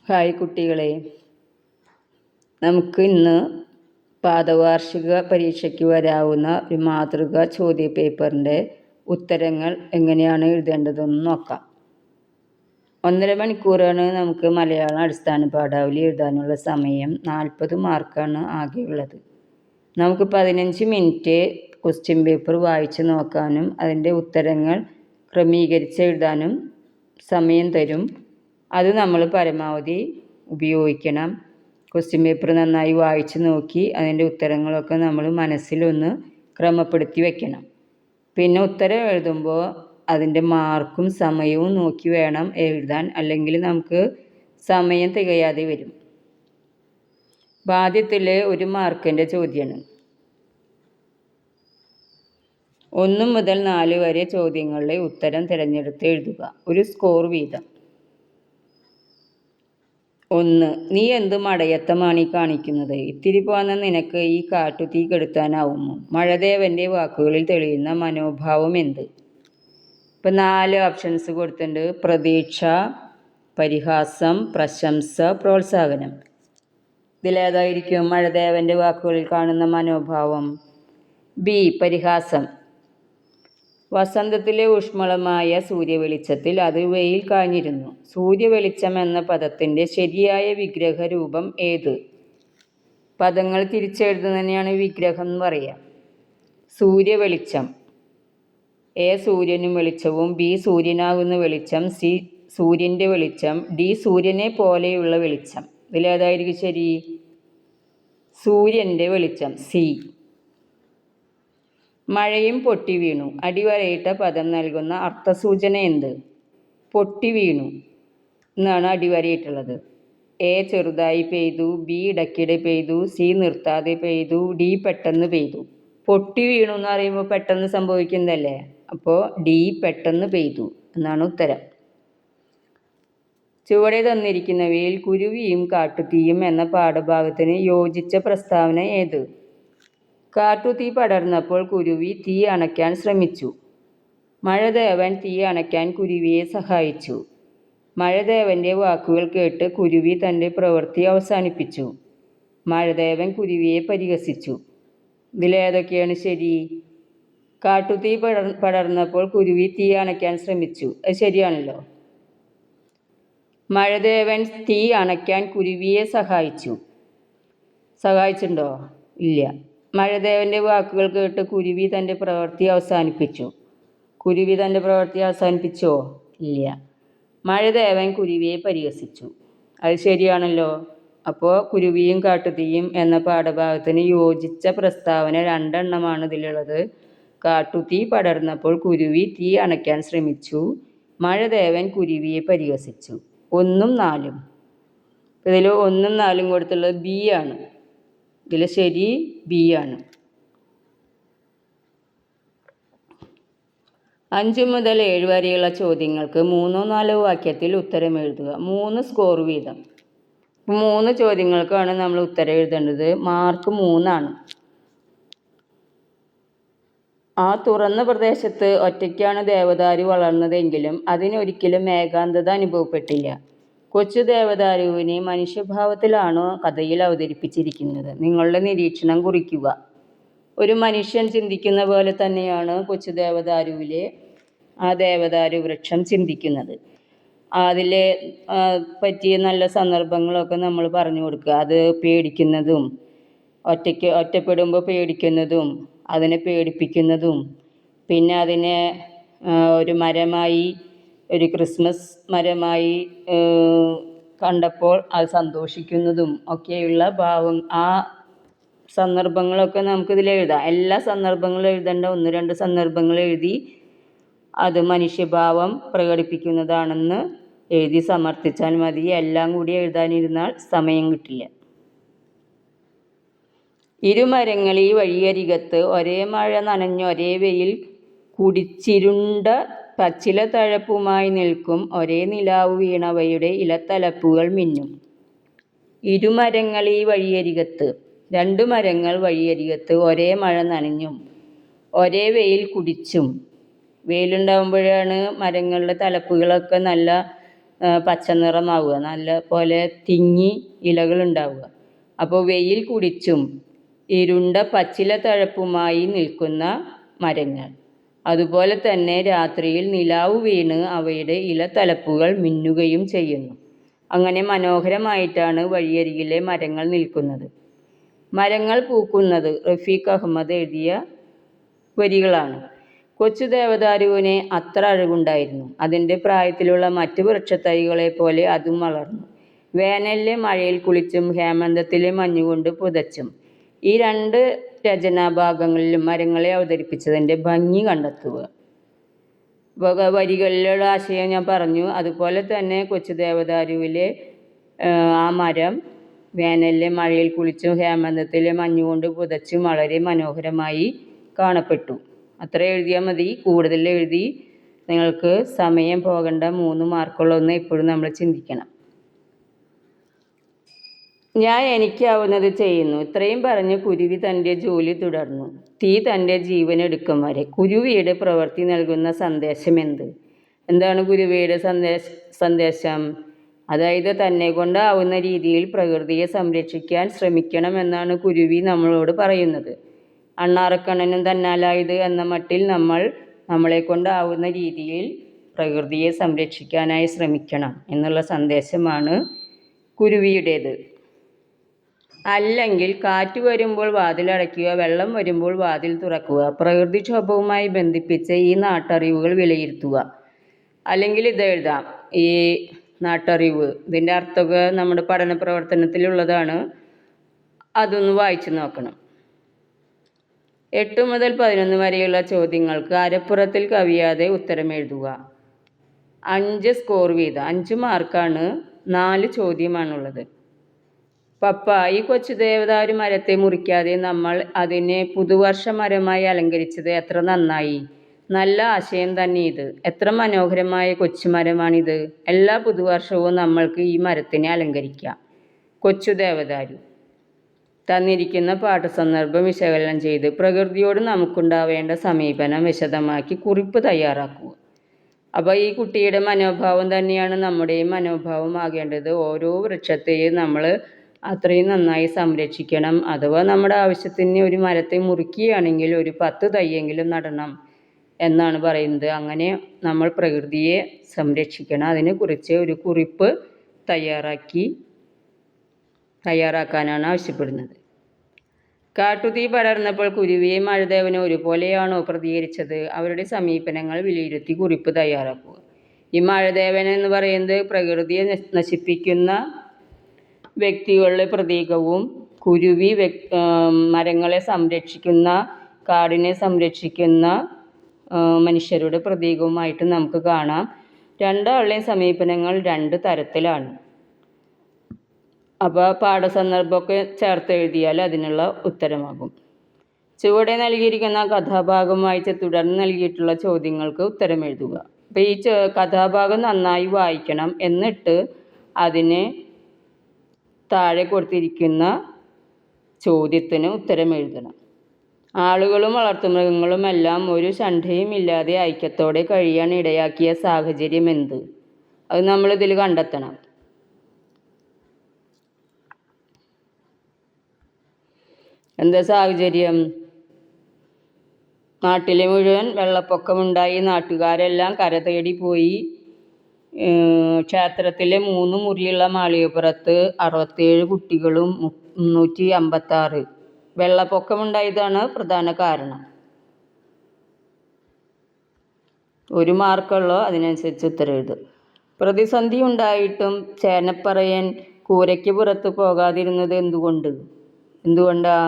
Hi കുട്ടികളെ, നമുക്ക് ഇന്ന് പാദവാർഷിക പരീക്ഷയ്ക്ക് വരാവുന്ന ഒരു മാതൃക ചോദ്യപേപ്പറിൻ്റെ ഉത്തരങ്ങൾ എങ്ങനെയാണ് എഴുതേണ്ടതെന്ന് നോക്കാം. 1.5 മണിക്കൂറാണ് നമുക്ക് മലയാളം അടിസ്ഥാന പാഠാവലി എഴുതാനുള്ള സമയം. 40 മാർക്കാണ് ആകെയുള്ളത്. നമുക്ക് 15 മിനിറ്റ് ക്വസ്റ്റ്യൻ പേപ്പർ വായിച്ച് നോക്കാനും അതിൻ്റെ ഉത്തരങ്ങൾ ക്രമീകരിച്ച് എഴുതാനും സമയം തരും. അത് നമ്മൾ പരമാവധി ഉപയോഗിക്കണം. ക്വസ്റ്റ്യൻ പേപ്പർ നന്നായി വായിച്ച് നോക്കി അതിൻ്റെ ഉത്തരങ്ങളൊക്കെ നമ്മൾ മനസ്സിലൊന്ന് ക്രമപ്പെടുത്തി വയ്ക്കണം. പിന്നെ ഉത്തരം എഴുതുമ്പോൾ അതിൻ്റെ മാർക്കും സമയവും നോക്കി വേണം എഴുതാൻ, അല്ലെങ്കിൽ നമുക്ക് സമയം തികയാതെ വരും. ആദ്യത്തിൽ 1 മാർക്കിൻ്റെ ചോദ്യമാണ്. 1 മുതൽ 4 വരെ ചോദ്യങ്ങളുടെ ഉത്തരം തിരഞ്ഞെടുത്ത് എഴുതുക. ഒരു സ്കോർ വീതം. 1. നീ എന്ത് മടയത്തമാണ് ഈ കാണിക്കുന്നത്? ഇത്തിരി പോന്ന നിനക്ക് ഈ കാട്ടുതീ കെടുത്താനാവുമോ? മഴദേവൻ്റെ വാക്കുകളിൽ തെളിയുന്ന മനോഭാവം എന്ത്? ഇപ്പം 4 ഓപ്ഷൻസ് കൊടുത്തിട്ടുണ്ട്. പ്രതീക്ഷ, പരിഹാസം, പ്രശംസ, പ്രോത്സാഹനം. ഇതിലേതായിരിക്കും മഴദേവൻ്റെ വാക്കുകളിൽ കാണുന്ന മനോഭാവം? ബി, പരിഹാസം. വസന്തത്തിലെ ഊഷ്മളമായ സൂര്യവെളിച്ചത്തിൽ അത് വെയിൽ കാഞ്ഞിരുന്നു. സൂര്യവെളിച്ചം എന്ന പദത്തിൻ്റെ ശരിയായ വിഗ്രഹ രൂപം ഏത്? പദങ്ങൾ തിരിച്ചെഴുതുന്നതിനെയാണ് വിഗ്രഹം എന്ന് പറയുക. സൂര്യവെളിച്ചം. എ, സൂര്യനും വെളിച്ചവും. ബി, സൂര്യനാകുന്ന വെളിച്ചം. സി, സൂര്യൻ്റെ വെളിച്ചം. ഡി, സൂര്യനെ പോലെയുള്ള വെളിച്ചം. ഇതിലേതായിരിക്കും ശരി? സൂര്യൻ്റെ വെളിച്ചം, സി. മഴയും പൊട്ടി വീണു. അടിവരയിട്ട പദം നൽകുന്ന അർത്ഥസൂചന എന്ത്? പൊട്ടി വീണു എന്നാണ് അടിവരയിട്ടുള്ളത്. എ, ചെറുതായി പെയ്തു. ബി, ഇടയ്ക്കിടെ പെയ്തു. സി, നിർത്താതെ പെയ്തു. ഡി, പെട്ടെന്ന് പെയ്തു. പൊട്ടി വീണു എന്ന് പറയുമ്പോൾ പെട്ടെന്ന് സംഭവിക്കുന്നതല്ലേ, അപ്പോൾ ഡി, പെട്ടെന്ന് പെയ്തു എന്നാണ് ഉത്തരം. ചുവടെ തന്നിരിക്കുന്നവയിൽ കുരുവിയും കാട്ടുതീയും എന്ന പാഠഭാഗത്തിന് യോജിച്ച പ്രസ്താവന ഏത്? കാട്ടുതീ പടർന്നപ്പോൾ കുരുവി തീ അണയ്ക്കാൻ ശ്രമിച്ചു. മഴദേവൻ തീ അണയ്ക്കാൻ കുരുവിയെ സഹായിച്ചു. മഴദേവൻ്റെ വാക്കുകൾ കേട്ട് കുരുവി തൻ്റെ പ്രവൃത്തി അവസാനിപ്പിച്ചു. മഴദേവൻ കുരുവിയെ പരിഹസിച്ചു. ഇതിലേതൊക്കെയാണ് ശരി? കാട്ടുതീ പടർന്നപ്പോൾ കുരുവി തീ അണയ്ക്കാൻ ശ്രമിച്ചു, അത് ശരിയാണല്ലോ. മഴദേവൻ തീ അണയ്ക്കാൻ കുരുവിയെ സഹായിച്ചു. സഹായിച്ചിട്ടുണ്ടോ? ഇല്ല. മഴദേവൻ്റെ വാക്കുകൾ കേട്ട് കുരുവി തൻ്റെ പ്രവൃത്തി അവസാനിപ്പിച്ചു. കുരുവി തൻ്റെ പ്രവൃത്തി അവസാനിപ്പിച്ചോ? ഇല്ല. മഴദേവൻ കുരുവിയെ പരിഹസിച്ചു, അത് ശരിയാണല്ലോ. അപ്പോൾ കുരുവിയും കാട്ടുതീയും എന്ന പാഠഭാഗത്തിന് യോജിച്ച പ്രസ്താവന 2 എണ്ണമാണ് ഇതിലുള്ളത്. കാട്ടുതീ പടർന്നപ്പോൾ കുരുവി തീ അണയ്ക്കാൻ ശ്രമിച്ചു. മഴദേവൻ കുരുവിയെ പരിഹസിച്ചു. 1ഉം 4ഉം. ഇതിൽ 1ഉം 4ഉം കൊടുത്തുള്ളത് ബി ആണ്. ഇതിൽ ശരി ബി ആണ്. 5 മുതൽ 7 വരെയുള്ള ചോദ്യങ്ങൾക്ക് 3ഓ 4ഓ വാക്യത്തിൽ ഉത്തരം എഴുതുക. 3 സ്കോർ വീതം. 3 ചോദ്യങ്ങൾക്കാണ് നമ്മൾ ഉത്തരം എഴുതേണ്ടത്. മാർക്ക് 3 ആണ്. ആ തുറന്ന പ്രദേശത്ത് ഒറ്റയ്ക്കാണ് ദേവദാരു വളർന്നതെങ്കിലും അതിനൊരിക്കലും ഏകാന്തത അനുഭവപ്പെട്ടില്ല. കൊച്ചു ദേവദാരുവിനെ മനുഷ്യഭാവത്തിലാണോ കഥയിൽ അവതരിപ്പിച്ചിരിക്കുന്നത്? നിങ്ങളുടെ നിരീക്ഷണം കുറിക്കുക. ഒരു മനുഷ്യൻ ചിന്തിക്കുന്ന പോലെ തന്നെയാണ് കൊച്ചു ദേവദാരുവിലെ ആ ദേവദാരു വൃക്ഷം ചിന്തിക്കുന്നത്. അതിലെ പറ്റിയ നല്ല സന്ദർഭങ്ങളൊക്കെ നമ്മൾ പറഞ്ഞു കൊടുക്കുക. അത് പേടിക്കുന്നതും ഒറ്റപ്പെടുമ്പോൾ പേടിക്കുന്നതും അതിനെ പേടിപ്പിക്കുന്നതും, പിന്നെ അതിനെ ഒരു മരമായി, ഒരു ക്രിസ്മസ് മരമായി കണ്ടപ്പോൾ അത് സന്തോഷിക്കുന്നതും ഒക്കെയുള്ള ഭാവം, ആ സന്ദർഭങ്ങളൊക്കെ നമുക്കിതിൽ എഴുതാം. എല്ലാ സന്ദർഭങ്ങളും എഴുതേണ്ട, 1-2 സന്ദർഭങ്ങൾ എഴുതി അത് മനുഷ്യഭാവം പ്രകടിപ്പിക്കുന്നതാണെന്ന് എഴുതി സമർത്ഥിച്ചാൽ മതി. എല്ലാം കൂടി എഴുതാനിരുന്നാൽ സമയം കിട്ടില്ല. ഇരുമരങ്ങൾ ഈ വഴിയരികത്ത് ഒരേ മഴ നനഞ്ഞ് ഒരേ വെയിൽ കുടിച്ചിരുണ്ട പച്ചില തഴപ്പുമായി നിൽക്കും. ഒരേ നിലാവ് വീണവയുടെ ഇലത്തലപ്പുകൾ മിന്നും. ഇരുമരങ്ങൾ ഈ വഴിയരികത്ത്, 2 മരങ്ങൾ വഴിയരികത്ത് ഒരേ മഴ നനഞ്ഞും ഒരേ വെയിൽ കുടിച്ചും. വെയിലുണ്ടാകുമ്പോഴാണ് മരങ്ങളുടെ തലപ്പുകളൊക്കെ നല്ല പച്ച നിറമാവുക, നല്ല പോലെ തിങ്ങി ഇലകൾ ഉണ്ടാവുക. അപ്പോൾ വെയിൽ കുടിച്ചും ഇരുണ്ട പച്ചില തഴപ്പുമായി നിൽക്കുന്ന മരങ്ങൾ. അതുപോലെ തന്നെ രാത്രിയിൽ നിലാവ് വീണ് അവയുടെ ഇലത്തലപ്പുകൾ മിന്നുകയും ചെയ്യുന്നു. അങ്ങനെ മനോഹരമായിട്ടാണ് വഴിയരികിലെ മരങ്ങൾ നിൽക്കുന്നത്. മരങ്ങൾ പൂക്കുന്നത് റഫീഖ് അഹമ്മദ് എഴുതിയ വരികളാണ്. കൊച്ചു ദേവദാരുവിന് അത്ര അഴകുണ്ടായിരുന്നു. അതിൻ്റെ പ്രായത്തിലുള്ള മറ്റ് വൃക്ഷത്തൈകളെ പോലെ അതും വളർന്നു. വേനലിലെ മഴയിൽ കുളിച്ചും ഹേമന്തത്തിലെ മഞ്ഞുകൊണ്ട് പുതച്ചും. ഈ രണ്ട് രചനാഭാഗങ്ങളിലും മരങ്ങളെ അവതരിപ്പിച്ചതിൻ്റെ ഭംഗി കണ്ടെത്തുക. വരികളിലുള്ള ആശയം ഞാൻ പറഞ്ഞു. അതുപോലെ തന്നെ കൊച്ചു ദേവദാരുവിലെ ആ മരം വേനലിലെ മഴയിൽ കുളിച്ചും ഹേമന്തത്തിലെ മഞ്ഞുകൊണ്ട് പുതച്ചും വളരെ മനോഹരമായി കാണപ്പെട്ടു. അത്ര എഴുതിയാൽ മതി. കൂടുതൽ എഴുതി നിങ്ങൾക്ക് സമയം പോകേണ്ട. 3 മാർക്കുള്ളൊന്ന് എപ്പോഴും നമ്മൾ ചിന്തിക്കണം. ഞാൻ എനിക്കാവുന്നത് ചെയ്യുന്നു. ഇത്രയും പറഞ്ഞ് കുരുവി തൻ്റെ ജോലി തുടർന്നു. തീ തൻ്റെ ജീവൻ എടുക്കും വരെ. കുരുവിയുടെ പ്രവൃത്തി നൽകുന്ന സന്ദേശം എന്താണ് കുരുവിയുടെ സന്ദേശം? അതായത് തന്നെ കൊണ്ടാവുന്ന രീതിയിൽ പ്രകൃതിയെ സംരക്ഷിക്കാൻ ശ്രമിക്കണമെന്നാണ് കുരുവി നമ്മളോട് പറയുന്നത്. അണ്ണാറക്കണ്ണനും തന്നാലായത് എന്ന മട്ടിൽ നമ്മൾ നമ്മളെ കൊണ്ടാവുന്ന രീതിയിൽ പ്രകൃതിയെ സംരക്ഷിക്കാനായി ശ്രമിക്കണം എന്നുള്ള സന്ദേശമാണ് കുരുവിയുടേത്. അല്ലെങ്കിൽ കാറ്റ് വരുമ്പോൾ വാതിലടയ്ക്കുക, വെള്ളം വരുമ്പോൾ വാതിൽ തുറക്കുക. പ്രകൃതിക്ഷോഭവുമായി ബന്ധിപ്പിച്ച് ഈ നാട്ടറിവുകൾ വിലയിരുത്തുക. അല്ലെങ്കിൽ ഇതെഴുതാം, ഈ നാട്ടറിവ്. ഇതിൻ്റെ അർത്ഥമൊക്കെ നമ്മുടെ പഠന പ്രവർത്തനത്തിലുള്ളതാണ്. അതൊന്ന് വായിച്ചു നോക്കണം. 8 മുതൽ 11 വരെയുള്ള ചോദ്യങ്ങൾക്ക് അരപ്പുറത്തിൽ കവിയാതെ ഉത്തരം എഴുതുക. 5 സ്കോർ വീതം. 5 മാർക്കാണ്. 4 ചോദ്യമാണുള്ളത്. പപ്പ, ഈ കൊച്ചു ദേവദാരു മരത്തെ മുറിക്കാതെ നമ്മൾ അതിനെ പുതുവർഷ മരമായി അലങ്കരിച്ചത് എത്ര നന്നായി. നല്ല ആശയം തന്നെ ഇത്. എത്ര മനോഹരമായ കൊച്ചുമരമാണിത്. എല്ലാ പുതുവർഷവും നമ്മൾക്ക് ഈ മരത്തിനെ അലങ്കരിക്കാം. കൊച്ചു ദേവദാരു. തന്നിരിക്കുന്ന പാഠസന്ദർഭം വിശകലനം ചെയ്ത് പ്രകൃതിയോട് നമുക്കുണ്ടാവേണ്ട സമീപനം വിശദമാക്കി കുറിപ്പ് തയ്യാറാക്കുക. അപ്പോൾ ഈ കുട്ടിയുടെ മനോഭാവം തന്നെയാണ് നമ്മുടെയും മനോഭാവം ആകേണ്ടത്. ഓരോ വൃക്ഷത്തെയും നമ്മൾ അത്രയും നന്നായി സംരക്ഷിക്കണം. അഥവാ നമ്മുടെ ആവശ്യത്തിന് ഒരു മരത്തെ മുറിക്കുകയാണെങ്കിൽ ഒരു 10 തൈയെങ്കിലും നടണം എന്നാണ് പറയുന്നത്. അങ്ങനെ നമ്മൾ പ്രകൃതിയെ സംരക്ഷിക്കണം. അതിനെക്കുറിച്ച് ഒരു കുറിപ്പ് തയ്യാറാക്കാനാണ് ആവശ്യപ്പെടുന്നത്. കാട്ടുതീ പടർന്നപ്പോൾ കുരുവിയും മഴദേവനും ഒരുപോലെയാണോ പ്രതികരിച്ചത്? അവരുടെ സമീപനങ്ങൾ വിലയിരുത്തി കുറിപ്പ് തയ്യാറാക്കുക. ഈ മഴദേവൻ എന്ന് പറയുന്നത് പ്രകൃതിയെ നശിപ്പിക്കുന്ന വ്യക്തികളുടെ പ്രതീകവും കുരുവി മരങ്ങളെ സംരക്ഷിക്കുന്ന, കാടിനെ സംരക്ഷിക്കുന്ന മനുഷ്യരുടെ പ്രതീകവുമായിട്ട് നമുക്ക് കാണാം. രണ്ടാളുടെയും സമീപനങ്ങൾ 2 തരത്തിലാണ്. അപ്പോൾ പാഠസന്ദർഭമൊക്കെ ചേർത്ത് എഴുതിയാൽ അതിനുള്ള ഉത്തരമാകും. ചുവടെ നൽകിയിരിക്കുന്ന കഥാഭാഗം വായിച്ച് തുടർന്ന് നൽകിയിട്ടുള്ള ചോദ്യങ്ങൾക്ക് ഉത്തരം എഴുതുക. അപ്പോൾ ഈ കഥാഭാഗം നന്നായി വായിക്കണം. എന്നിട്ട് അതിന് താഴെ കൊടുത്തിരിക്കുന്ന ചോദ്യത്തിന് ഉത്തരം എഴുതണം. ആളുകളും വളർത്തുമൃഗങ്ങളും എല്ലാം ഒരു ശണ്ഠയും ഇല്ലാതെ ഐക്യത്തോടെ കഴിയാൻ ഇടയാക്കിയ സാഹചര്യം എന്ത്? അത് നമ്മളിതിൽ കണ്ടെത്തണം. എന്താ സാഹചര്യം? നാട്ടിലെ മുഴുവൻ വെള്ളപ്പൊക്കമുണ്ടായി. നാട്ടുകാരെല്ലാം കര തേടി പോയി. ക്ഷേത്രത്തിലെ 3 മുറിയുള്ള മാളികപ്പുറത്ത് 67 കുട്ടികളും 356. വെള്ളപ്പൊക്കമുണ്ടായതാണ് പ്രധാന കാരണം. 1 മാർക്കുള്ളൂ. അതിനനുസരിച്ച് ഉത്തരം എഴുതും. പ്രതിസന്ധി ഉണ്ടായിട്ടും ചേനപ്പറയൻ കൂരയ്ക്ക് പുറത്ത് പോകാതിരുന്നത് എന്തുകൊണ്ടാ?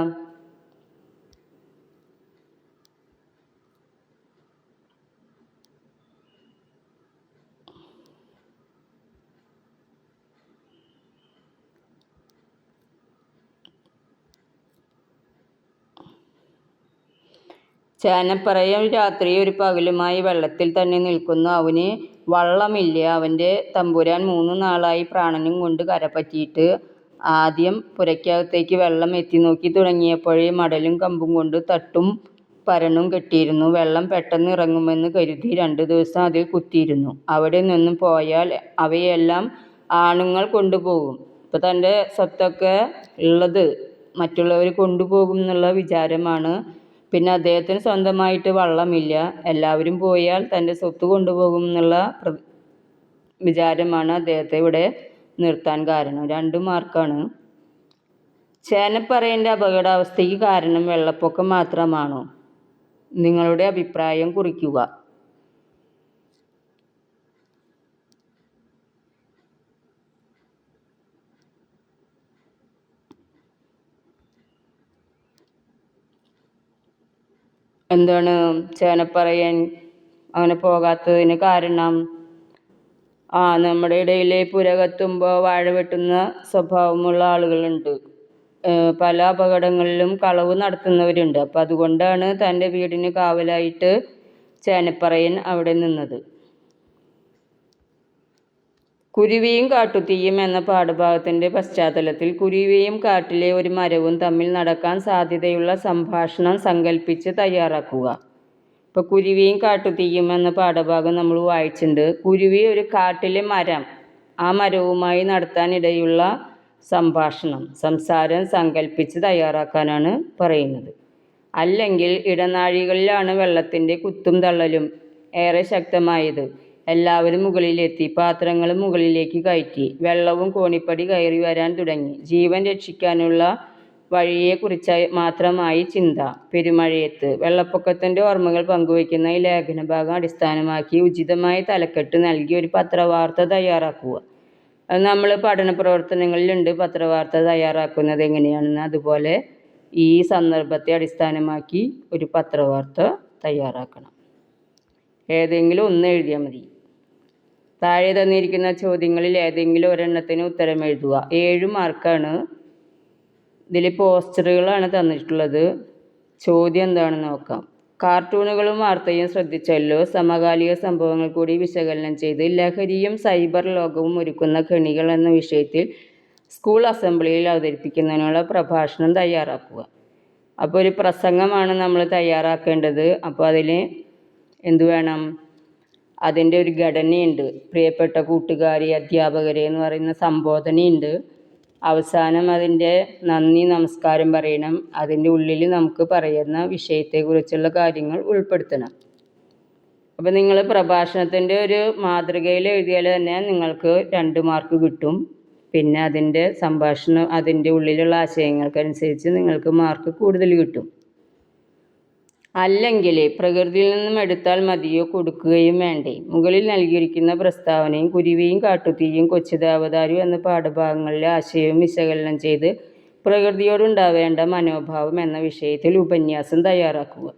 ചേനപ്പറയൻ രാത്രി ഒരു പകലുമായി വെള്ളത്തിൽ തന്നെ നിൽക്കുന്നു. അവന് വള്ളമില്ല. അവൻ്റെ തമ്പുരാൻ 3 നാളായി പ്രാണനും കൊണ്ട് കര പറ്റിയിട്ട്. ആദ്യം പുരയ്ക്കകത്തേക്ക് വെള്ളം എത്തി നോക്കി തുടങ്ങിയപ്പോഴേ മടലും കമ്പും കൊണ്ട് തട്ടും പരണും കെട്ടിയിരുന്നു. വെള്ളം പെട്ടെന്ന് ഇറങ്ങുമെന്ന് കരുതി 2 ദിവസം അതിൽ കുത്തിയിരുന്നു. അവിടെ നിന്നും പോയാൽ അവയെല്ലാം ആണുങ്ങൾ കൊണ്ടുപോകും. ഇപ്പം തൻ്റെ സ്വത്തൊക്കെ ഉള്ളത് മറ്റുള്ളവർ കൊണ്ടുപോകും എന്നുള്ള വിചാരമാണ്. പിന്നെ അദ്ദേഹത്തിന് സ്വന്തമായിട്ട് വള്ളമില്ല. എല്ലാവരും പോയാൽ തൻ്റെ സ്വത്ത് കൊണ്ടുപോകും എന്നുള്ള വിചാരമാണ് അദ്ദേഹത്തെ ഇവിടെ നിർത്താൻ കാരണം. 2 മാർക്കാണ്. ചേനപ്പറയൻ്റെ അപകടാവസ്ഥയ്ക്ക് കാരണം വെള്ളപ്പൊക്കം മാത്രമാണോ? നിങ്ങളുടെ അഭിപ്രായം കുറിക്കുക. എന്താണ് ചേനപ്പറയൻ അങ്ങനെ പോകാത്തതിന് കാരണം? നമ്മുടെ ഇടയിൽ പുര കത്തുമ്പോൾ വാഴ വെട്ടുന്ന സ്വഭാവമുള്ള ആളുകളുണ്ട്. പല അപകടങ്ങളിലും കളവ് നടത്തുന്നവരുണ്ട്. അപ്പം അതുകൊണ്ടാണ് തൻ്റെ വീടിന് കാവലായിട്ട് ചേനപ്പറയൻ അവിടെ നിന്നത്. കുരുവിയും കാട്ടുതീയും എന്ന പാഠഭാഗത്തിൻ്റെ പശ്ചാത്തലത്തിൽ കുരുവിയും കാട്ടിലെ ഒരു മരവും തമ്മിൽ നടക്കാൻ സാധ്യതയുള്ള സംഭാഷണം സങ്കല്പിച്ച് തയ്യാറാക്കുക. ഇപ്പോൾ കുരുവിയും കാട്ടുതീയും എന്ന പാഠഭാഗം നമ്മൾ വായിച്ചിട്ടുണ്ട്. കുരുവി ഒരു കാട്ടിലെ മരം, ആ മരവുമായി നടത്താനിടയുള്ള സംസാരം സങ്കല്പിച്ച് തയ്യാറാക്കാനാണ് പറയുന്നത്. അല്ലെങ്കിൽ ഇടനാഴികളിലാണ് വെള്ളത്തിൻ്റെ കുത്തും തള്ളലും ഏറെ ശക്തമായത്. എല്ലാവരും മുകളിലെത്തി, പാത്രങ്ങൾ മുകളിലേക്ക് കയറ്റി, വെള്ളവും കോണിപ്പടി കയറി വരാൻ തുടങ്ങി. ജീവൻ രക്ഷിക്കാനുള്ള വഴിയെക്കുറിച്ച് മാത്രമായി ചിന്ത. പെരുമഴയത്ത് വെള്ളപ്പൊക്കത്തിൻ്റെ ഓർമ്മകൾ പങ്കുവയ്ക്കുന്ന ഈ ലേഖനഭാഗം അടിസ്ഥാനമാക്കി ഉചിതമായ തലക്കെട്ട് നൽകി ഒരു പത്രവാർത്ത തയ്യാറാക്കുക. അത് നമ്മൾ പഠന പ്രവർത്തനങ്ങളിലുണ്ട് പത്രവാർത്ത തയ്യാറാക്കുന്നത് എങ്ങനെയാണെന്ന്. അതുപോലെ ഈ സന്ദർഭത്തെ അടിസ്ഥാനമാക്കി ഒരു പത്രവാർത്ത തയ്യാറാക്കണം. ഏതെങ്കിലും ഒന്ന് എഴുതിയാൽ മതി. താഴെ തന്നിരിക്കുന്ന ചോദ്യങ്ങളിൽ ഏതെങ്കിലും ഒരെണ്ണത്തിന് ഉത്തരം എഴുതുക. 7 മാർക്കാണ്. ഇതിൽ പോസ്റ്ററുകളാണ് തന്നിട്ടുള്ളത്. ചോദ്യം എന്താണെന്ന് നോക്കാം. കാർട്ടൂണുകളും വാർത്തയും ശ്രദ്ധിച്ചല്ലോ. സമകാലിക സംഭവങ്ങൾ കൂടി വിശകലനം ചെയ്ത് ലഹരിയും സൈബർ ലോകവും ഒരുക്കുന്ന കെണികൾ എന്ന വിഷയത്തിൽ സ്കൂൾ അസംബ്ലിയിൽ അവതരിപ്പിക്കുന്നതിനുള്ള പ്രഭാഷണം തയ്യാറാക്കുക. അപ്പോൾ ഒരു പ്രസംഗമാണ് നമ്മൾ തയ്യാറാക്കേണ്ടത്. അപ്പോൾ അതിൽ എന്തു വേണം? അതിൻ്റെ ഒരു ഘടനയുണ്ട്. പ്രിയപ്പെട്ട കൂട്ടുകാരി, അധ്യാപകരെ എന്ന് പറയുന്ന സംബോധനയുണ്ട്. അവസാനം അതിൻ്റെ നന്ദി നമസ്കാരം പറയണം. അതിൻ്റെ ഉള്ളിൽ നമുക്ക് പറയുന്ന വിഷയത്തെക്കുറിച്ചുള്ള കാര്യങ്ങൾ ഉൾപ്പെടുത്തണം. അപ്പോൾ നിങ്ങൾ പ്രഭാഷണത്തിൻ്റെ ഒരു മാതൃകയിൽ എഴുതിയാൽ തന്നെ നിങ്ങൾക്ക് 2 മാർക്ക് കിട്ടും. പിന്നെ അതിൻ്റെ സംഭാഷണം, അതിൻ്റെ ഉള്ളിലുള്ള ആശയങ്ങൾക്കനുസരിച്ച് നിങ്ങൾക്ക് മാർക്ക് കൂടുതൽ കിട്ടും. അല്ലെങ്കിൽ പ്രകൃതിയിൽ നിന്നും എടുത്താൽ മതിയോ, കൊടുക്കുകയും വേണ്ടേ? മുകളിൽ നൽകിയിരിക്കുന്ന പ്രസ്താവനയും കുരുവിയും കാട്ടുതീയും കൊച്ചു ദേവദാരു എന്ന പാഠഭാഗങ്ങളിലെ ആശയവും വിശകലനം ചെയ്ത് പ്രകൃതിയോടുണ്ടാവേണ്ട മനോഭാവം എന്ന വിഷയത്തിൽ ഉപന്യാസം തയ്യാറാക്കുക.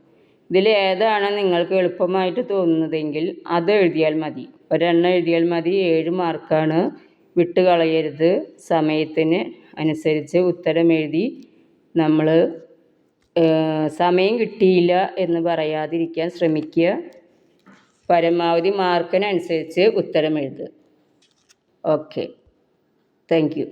ഇതിൽ ഏതാണ് നിങ്ങൾക്ക് എളുപ്പമായിട്ട് തോന്നുന്നതെങ്കിൽ അത് എഴുതിയാൽ മതി. ഒരെണ്ണം എഴുതിയാൽ മതി. 7 മാർക്കാണ്. വിട്ടുകളയരുത്. സമയത്തിന് അനുസരിച്ച് ഉത്തരം എഴുതി നമ്മൾ സമയം കിട്ടിയില്ല എന്ന് പറയാതിരിക്കാൻ ശ്രമിക്കുക. പരമാവധി മാർക്കിനനുസരിച്ച് ഉത്തരം എഴുതുക. Okay, thank you.